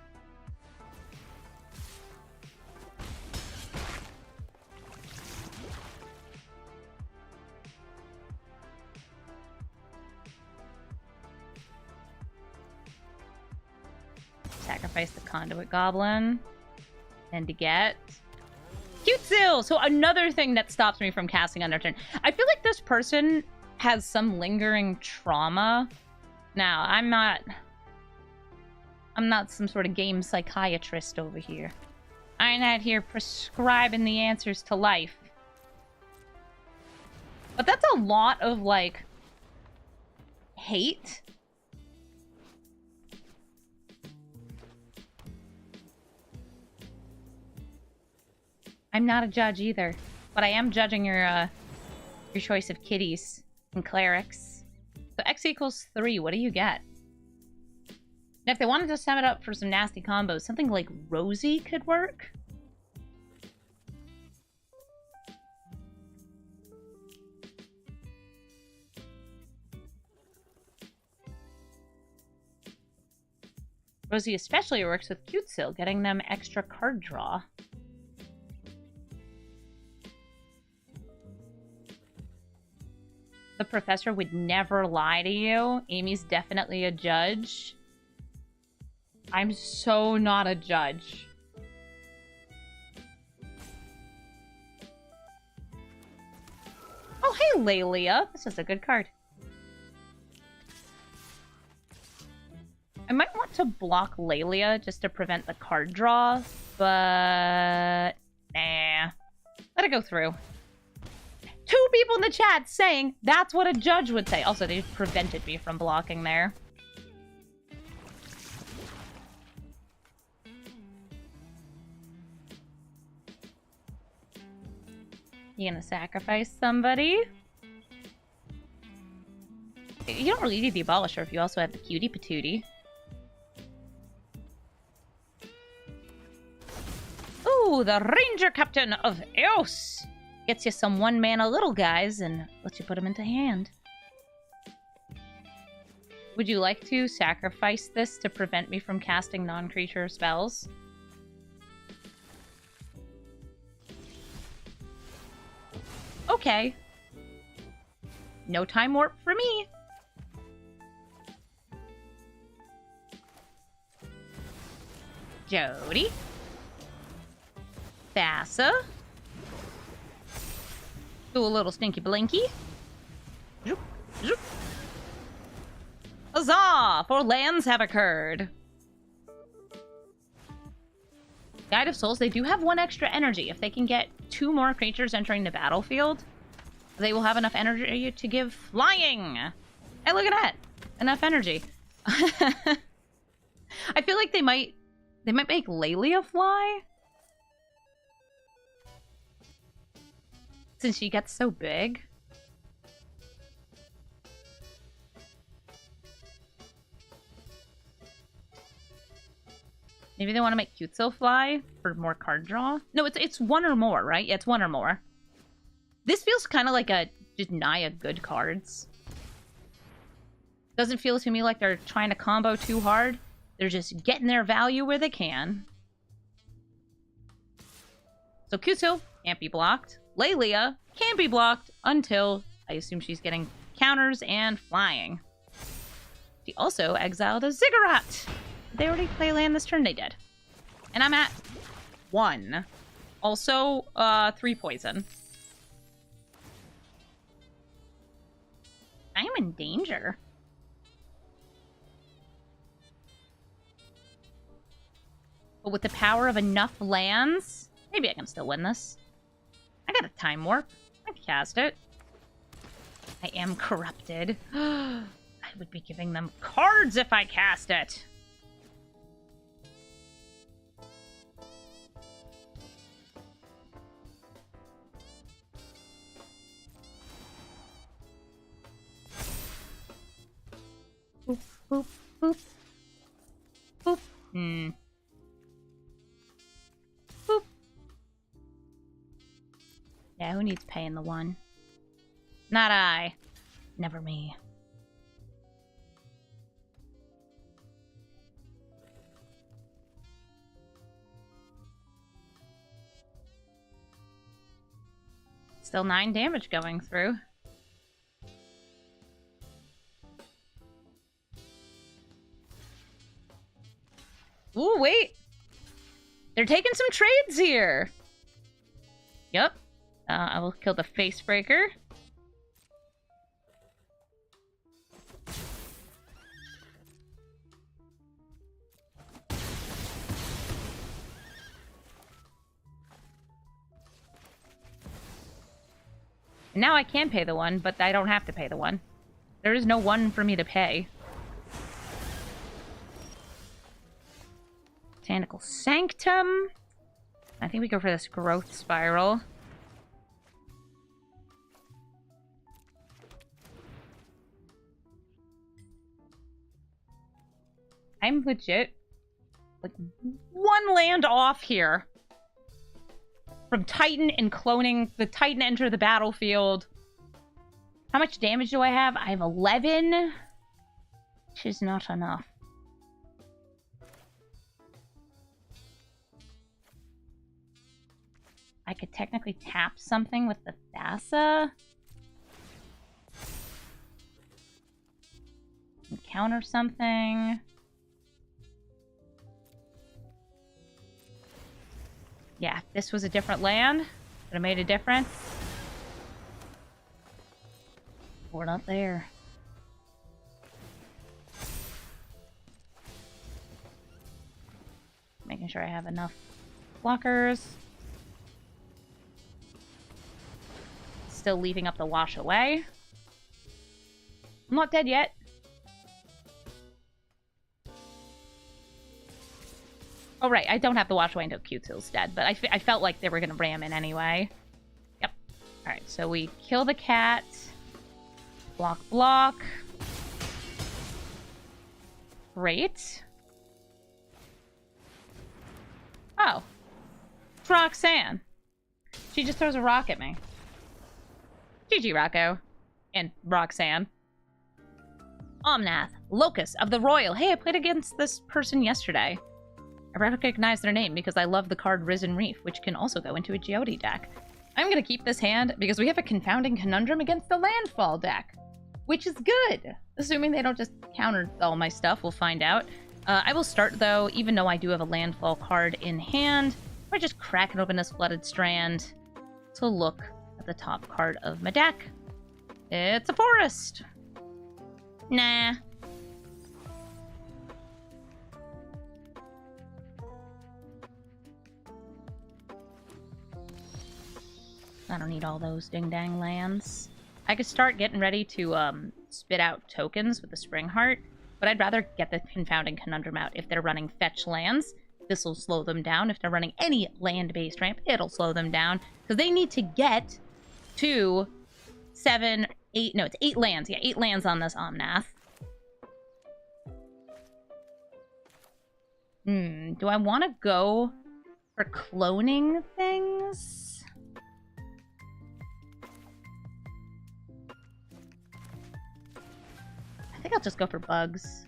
Sacrifice the Conduit Goblin. And to get Cutesill! So another thing that stops me from casting on their turn. I feel like this person has some lingering trauma. Now, I'm not some sort of game psychiatrist over here. I'm not here prescribing the answers to life. But that's a lot of, like, hate. I'm not a judge either, but I am judging your choice of kitties and clerics. So X equals 3, what do you get? And if they wanted to sum it up for some nasty combos, something like Rosie could work. Rosie especially works with Cutesill, getting them extra card draw. The professor would never lie to you. Amy's definitely a judge. I'm so not a judge. Oh, hey, Lelia. This is a good card. I might want to block Lelia just to prevent the card draw, but nah. Let it go through. 2 people in the chat saying that's what a judge would say. Also, they prevented me from blocking there. You gonna sacrifice somebody? You don't really need the Abolisher if you also have the Cutie Patootie. Ooh, the Ranger Captain of Eos! Gets you some 1-mana little guys and lets you put them into hand. Would you like to sacrifice this to prevent me from casting non-creature spells? Okay. No time warp for me. Jyoti. Thassa. Do a little stinky blinky. Zoop, zoop. Huzzah! 4 lands have occurred. Guide of Souls, they do have 1 extra energy. If they can get 2 more creatures entering the battlefield, they will have enough energy to give flying. Hey, look at that. Enough energy. I feel like they might make Lelia fly. Since she gets so big. Maybe they want to make Cutesill fly for more card draw? No, it's 1 or more, right? Yeah, it's 1 or more. This feels kind of like a deny a good cards. Doesn't feel to me like they're trying to combo too hard. They're just getting their value where they can. So Cutesill can't be blocked. Lelia can be blocked until I assume she's getting counters and flying. She also exiled a Ziggurat. Did they already play land this turn? They did. And I'm at 1. Also, 3 poison. I am in danger. But with the power of enough lands, maybe I can still win this. I got a time warp. I can cast it. I am corrupted. I would be giving them cards if I cast it. Boop, boop, boop. Boop. Boop. Yeah, who needs paying the 1? Not I. Never me. Still 9 damage going through. Ooh, wait. They're taking some trades here. Yep. I will kill the face breaker. And now I can pay the 1, but I don't have to pay the 1. There is no 1 for me to pay. Botanical Sanctum. I think we go for this growth spiral. I'm legit like 1 land off here from Titan and cloning the Titan enter the battlefield. How much damage do I have? I have 11, which is not enough. I could technically tap something with the Thassa. And counter something. Yeah, if this was a different land, would have made a difference. We're not there. Making sure I have enough blockers. Still leaving up the wash away. I'm not dead yet. Oh, right. I don't have the wash away until Q2's dead, but I felt like they were going to ram in anyway. Yep. Alright, so we kill the cat. Block, block. Great. Oh. It's Roxanne. She just throws a rock at me. GG, Rocco. And Roxanne. Omnath, Locus of the Royal. Hey, I played against this person yesterday. I recognize their name because I love the card Risen Reef, which can also go into a Jyoti deck. I'm going to keep this hand because we have a Confounding Conundrum against the Landfall deck, which is good. Assuming they don't just counter all my stuff, we'll find out. I will start, though, even though I do have a Landfall card in hand, by just cracking open this Flooded Strand to look at the top card of my deck. It's a Forest. Nah. I don't need all those ding-dang lands. I could start getting ready to spit out tokens with the Spring Heart, but I'd rather get the Confounding Conundrum out. If they're running fetch lands, this will slow them down. If they're running any land-based ramp, it'll slow them down. Because they need to get to 7, 8... No, it's 8 lands. Yeah, 8 lands on this Omnath. Do I want to go for cloning things? I think I'll just go for bugs.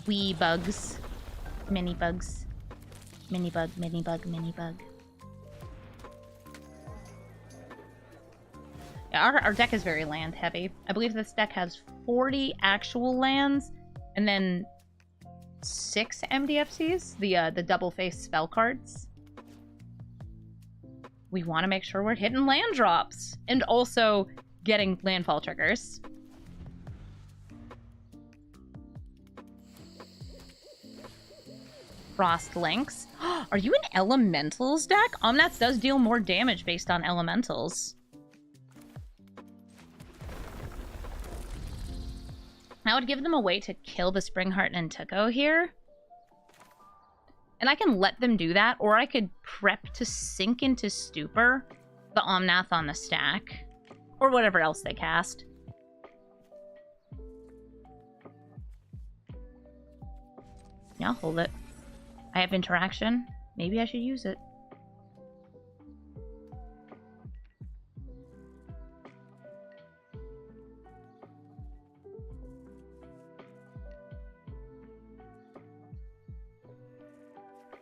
Wee bugs. Mini bugs. Mini bug, mini bug, mini bug. Yeah, our deck is very land heavy. I believe this deck has 40 actual lands, and then 6 MDFCs, the double face spell cards. We want to make sure we're hitting land drops and also getting landfall triggers. Frost Links. Are you an elementals deck? Omnath does deal more damage based on elementals. I would give them a way to kill the Springheart and Tuco here. And I can let them do that, or I could prep to sink into Stupor the Omnath on the stack. Or whatever else they cast. Yeah, I'll hold it. I have interaction. Maybe I should use it.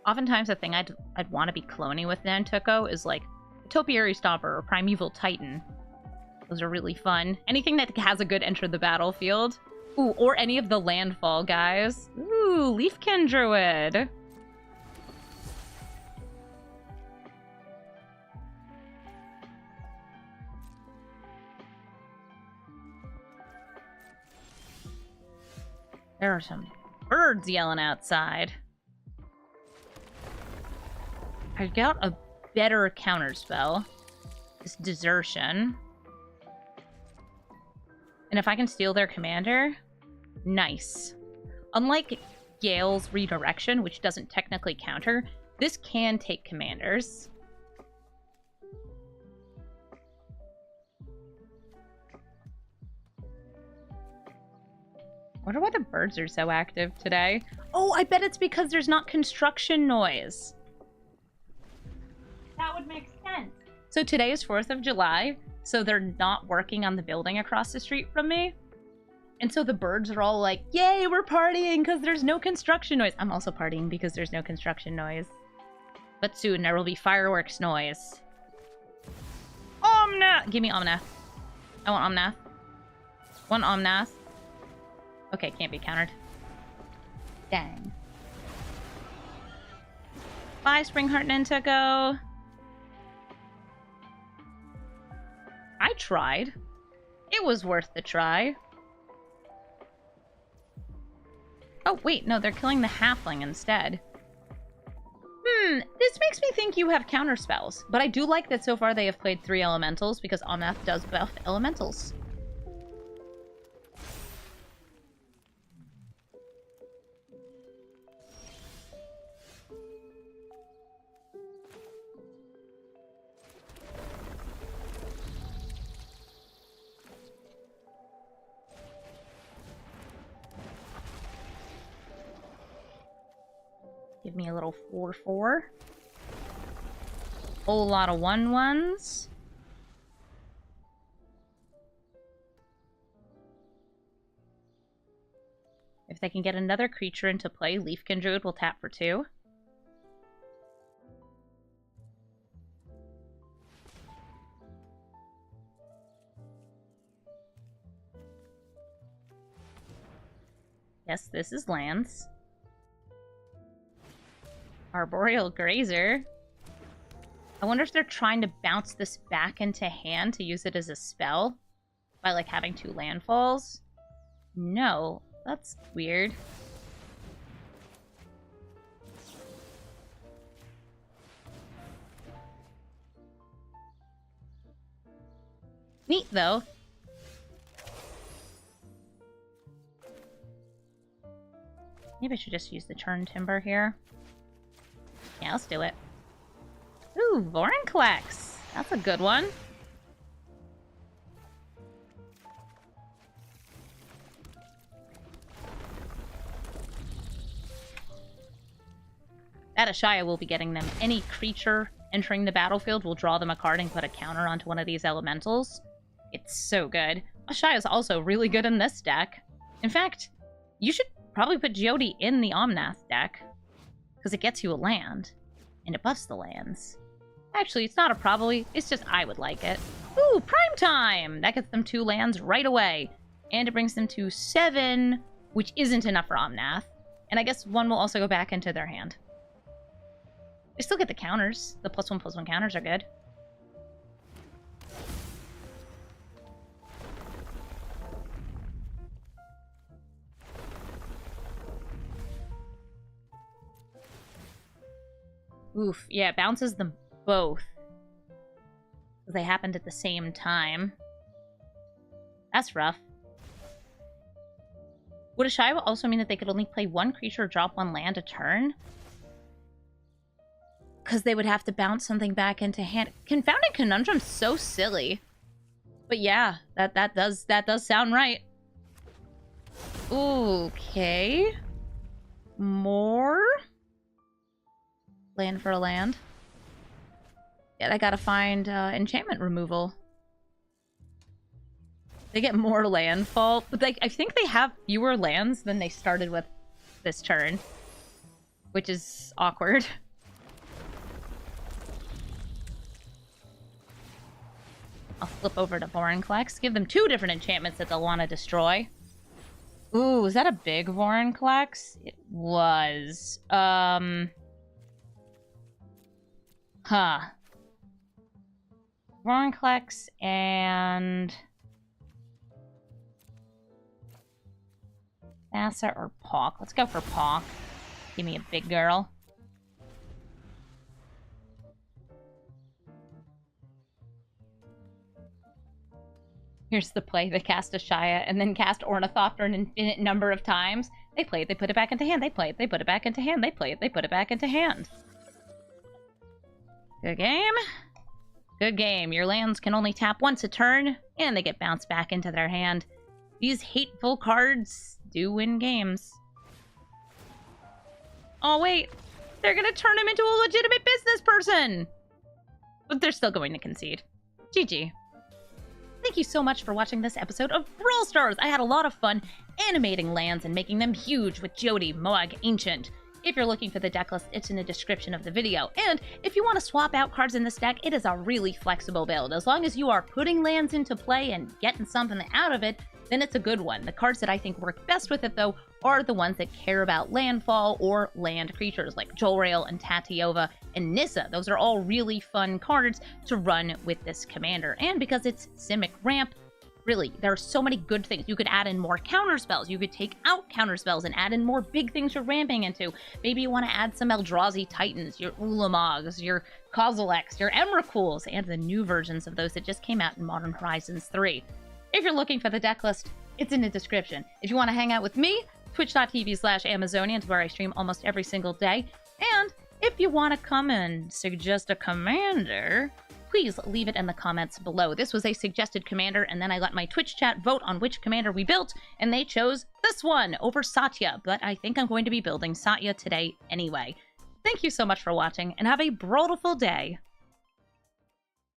Oftentimes the thing I'd want to be cloning with Nantuko is like Topiary Stomper or Primeval Titan. Those are really fun. Anything that has a good enter the battlefield. Ooh, or any of the landfall guys. Ooh, Leafkin Druid. There are some birds yelling outside. I got a better counterspell. This Desertion. And if I can steal their commander, nice. Unlike Gale's Redirection, which doesn't technically counter, this can take commanders. Wonder why the birds are so active today. Oh, I bet it's because there's not construction noise. That would make sense. So today is 4th of July, so they're not working on the building across the street from me. And so the birds are all like, yay, we're partying because there's no construction noise. I'm also partying because there's no construction noise. But soon there will be fireworks noise. Omnath! Give me Omnath. I want Omnath. Want Omnath. Okay, can't be countered. Dang. Bye, Springheart Nantuko. I tried. It was worth the try. Oh, wait, no, they're killing the halfling instead. This makes me think you have counterspells. But I do like that so far they have played 3 elementals because Omnath does buff elementals. Give me a little 4/4. Whole lot of 1/1s. If they can get another creature into play, Leafkin Druid will tap for 2. Yes, this is lands. Arboreal Grazer. I wonder if they're trying to bounce this back into hand to use it as a spell by, like, having 2 landfalls. No, that's weird. Neat, though. Maybe I should just use the Churn Timber here. Yeah, let's do it. Ooh, Vorinclex. That's a good one. That Ashaya will be getting them. Any creature entering the battlefield will draw them a card and put a counter onto one of these elementals. It's so good. Ashaya is also really good in this deck. In fact, you should probably put Jyoti in the Omnath deck. Because it gets you a land. And it buffs the lands. Actually, it's not a probably. It's just I would like it. Ooh, Prime Time! That gets them 2 lands right away. And it brings them to 7, which isn't enough for Omnath. And I guess one will also go back into their hand. They still get the counters. The +1/+1 counters are good. Oof, yeah, it bounces them both. They happened at the same time. That's rough. Would a Shaiva also mean that they could only play one creature or drop one land a turn? Because they would have to bounce something back into hand. Confounded Conundrum's so silly. But yeah, that does sound right. Okay. More? Land for a land. Yeah, I gotta find enchantment removal. They get more landfall, but I think they have fewer lands than they started with this turn, which is awkward. I'll flip over to Vorinclex, give them 2 different enchantments that they'll want to destroy. Ooh, was that a big Vorinclex? It was. Vorinclex and Thassa or Pawk. Let's go for Pawk. Give me a big girl. Here's the play. They cast a Shia and then cast Ornithopter an infinite number of times. They play it, they put it back into hand. They play it, they put it back into hand. They play it, they put it back into hand. Good game. Good game. Your lands can only tap once a turn, and they get bounced back into their hand. These hateful cards do win games. Oh, wait. They're going to turn him into a legitimate business person. But they're still going to concede. GG. Thank you so much for watching this episode of Brawl Stars. I had a lot of fun animating lands and making them huge with Jyoti, Moag, Ancient. If you're looking for the deck list, it's in the description of the video. And if you want to swap out cards in this deck, it is a really flexible build. As long as you are putting lands into play and getting something out of it, then it's a good one. The cards that I think work best with it, though, are the ones that care about landfall or land creatures, like Jolrael and Tatyova and Nissa. Those are all really fun cards to run with this commander. And because it's Simic Ramp, really, there are so many good things. You could add in more counter spells. You could take out counter spells and add in more big things you're ramping into. Maybe you want to add some Eldrazi Titans, your Ulamogs, your Kozileks, your Emrakuls, and the new versions of those that just came out in Modern Horizons 3. If you're looking for the deck list, it's in the description. If you want to hang out with me, twitch.tv/Amazonians, where I stream almost every single day. And if you want to come and suggest a commander, please leave it in the comments below. This was a suggested commander, and then I let my Twitch chat vote on which commander we built, and they chose this one over Satya, but I think I'm going to be building Satya today anyway. Thank you so much for watching, and have a brawlful day.